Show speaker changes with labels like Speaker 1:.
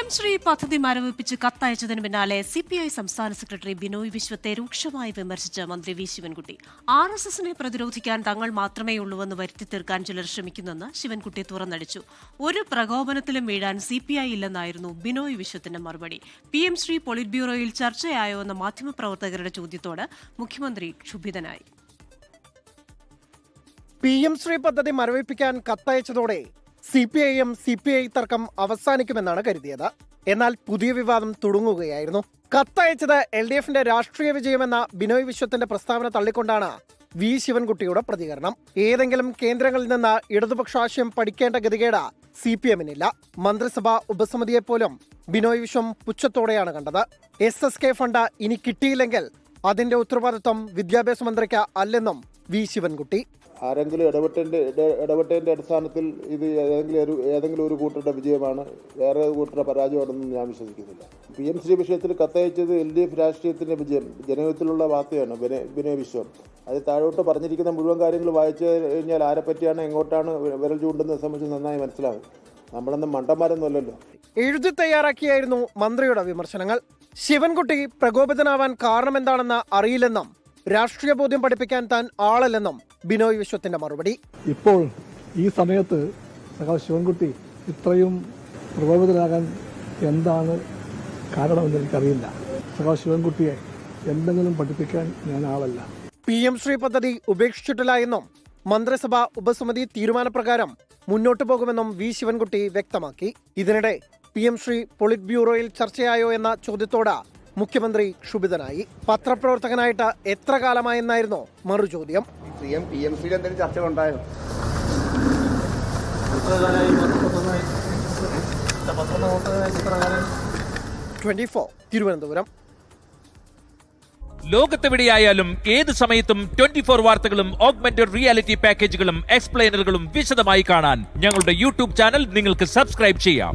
Speaker 1: PM Shri പദ്ധതി മരവിപ്പിച്ച് കത്തയച്ചതിന് പിന്നാലെ CPI സംസ്ഥാന സെക്രട്ടറി ബിനോയ് വിശ്വത്തെ രൂക്ഷമായി വിമർശിച്ച മന്ത്രി വി ശിവൻകുട്ടി. RSSനെ പ്രതിരോധിക്കാൻ തങ്ങൾ മാത്രമേയുള്ളൂവെന്ന് വരുത്തി തീർക്കാൻ ചിലർ ശ്രമിക്കുന്നെന്ന് ശിവൻകുട്ടി തുറന്നടിച്ചു. ഒരു പ്രകോപനത്തിലും വീഴാൻ CPI ഇല്ലെന്നായിരുന്നു ബിനോയ് വിശ്വത്തിന്റെ മറുപടി. PM ശ്രീ പോളിറ്റ് ബ്യൂറോയിൽ ചർച്ചയായോ എന്ന മാധ്യമപ്രവർത്തകരുടെ ചോദ്യത്തോട് മുഖ്യമന്ത്രി ക്ഷുഭിതനായി.
Speaker 2: PM ശ്രീ പദ്ധതി മരവിപ്പിക്കാൻ കത്തയച്ചതോടെ CPIM CPI തർക്കം അവസാനിക്കുമെന്നാണ് കരുതിയത്. എന്നാൽ പുതിയ വിവാദം തുടങ്ങുകയായിരുന്നു. കത്തയച്ചത് LDFന്റെ രാഷ്ട്രീയ വിജയമെന്ന ബിനോയ് വിശ്വത്തിന്റെ പ്രസ്താവന തള്ളിക്കൊണ്ടാണ് വി ശിവൻകുട്ടിയുടെ പ്രതികരണം. ഏതെങ്കിലും കേന്ദ്രങ്ങളിൽ നിന്ന് ഇടതുപക്ഷ ആശയം പഠിക്കേണ്ട ഗതികേട് CPMനില്ല. മന്ത്രിസഭാ ഉപസമിതിയെപ്പോലും ബിനോയ് വിശ്വം പുച്ഛത്തോടെയാണ് കണ്ടത്. SSK ഫണ്ട് ഇനി കിട്ടിയില്ലെങ്കിൽ അതിന്റെ ഉത്തരവാദിത്വം വിദ്യാഭ്യാസ മന്ത്രിക്ക് അല്ലെന്നും വി ശിവൻകുട്ടി.
Speaker 3: ആരെങ്കിലും ഇടപെട്ടതിന്റെ അടിസ്ഥാനത്തിൽ ഇത് ഏതെങ്കിലും ഒരു കൂട്ടരുടെ വിജയമാണ്, വേറെ കൂട്ടരുടെ പരാജയമാണെന്ന് ഞാൻ വിശ്വസിക്കുന്നില്ല. PM ശ്രീ വിഷയത്തിൽ കത്തയച്ചത് LDF രാഷ്ട്രീയത്തിന്റെ വിജയം, ജനഹിതത്തിലുള്ള വാർത്തയാണ് ബിനോയ് വിശ്വം. അത് താഴോട്ട് പറഞ്ഞിരിക്കുന്ന മുഴുവൻ കാര്യങ്ങൾ വായിച്ചു കഴിഞ്ഞാൽ ആരെ പറ്റിയാണ് എങ്ങോട്ടാണ് വിരൽ ചൂണ്ടുന്നത് സംബന്ധിച്ച് നന്നായി മനസ്സിലാകും. നമ്മളൊന്നും മണ്ടന്മാരൊന്നുമല്ലല്ലോ.
Speaker 2: എഴുതി തയ്യാറാക്കിയായിരുന്നു മന്ത്രിയുടെ വിമർശനങ്ങൾ. ശിവൻകുട്ടി പ്രകോപിതനാവാൻ കാരണമെന്താണെന്ന് അറിയില്ലെന്നും രാഷ്ട്രീയ ബോധ്യം പഠിപ്പിക്കാൻ താൻ ആളല്ലെന്നും ബിനോയ് വിശ്വത്തിന്റെ മറുപടി.
Speaker 4: ഇപ്പോൾ ഈ സമയത്ത് ശിവൻകുട്ടി ഇത്രയും പ്രകോപിതനാകാൻ എന്താണ് കാരണമെന്ന് എനിക്കറിയില്ല. ശിവൻകുട്ടിയെ എന്തെങ്കിലും പഠിപ്പിക്കാൻ ഞാൻ ആളല്ല.
Speaker 2: PM ശ്രീ പദ്ധതി ഉപേക്ഷിച്ചിട്ടില്ല എന്നും മന്ത്രിസഭാ ഉപസമിതി തീരുമാനപ്രകാരം മുന്നോട്ടു പോകുമെന്നും വി ശിവൻകുട്ടി വ്യക്തമാക്കി. ഇതിനിടെ PM ശ്രീ പോളിറ്റ് ബ്യൂറോയിൽ ചർച്ചയായോ എന്ന ചോദ്യത്തോട് മുഖ്യമന്ത്രി ക്ഷുഭിതനായി. പത്രപ്രവർത്തകനായിട്ട് എത്ര കാലമായെന്നായിരുന്നു മറുചോദ്യം.
Speaker 3: ചർച്ച ഉണ്ടായോ?
Speaker 2: 24 തിരുവനന്തപുരം.
Speaker 5: ലോകത്തെവിടെയായാലും ഏത് സമയത്തും 24 വാർത്തകളും ഓഗ്മെന്റഡ് റിയാലിറ്റി പാക്കേജുകളും എക്സ്പ്ലെയിനറുകളും വിശദമായി കാണാൻ ഞങ്ങളുടെ YouTube ചാനൽ നിങ്ങൾക്ക് സബ്സ്ക്രൈബ് ചെയ്യാം.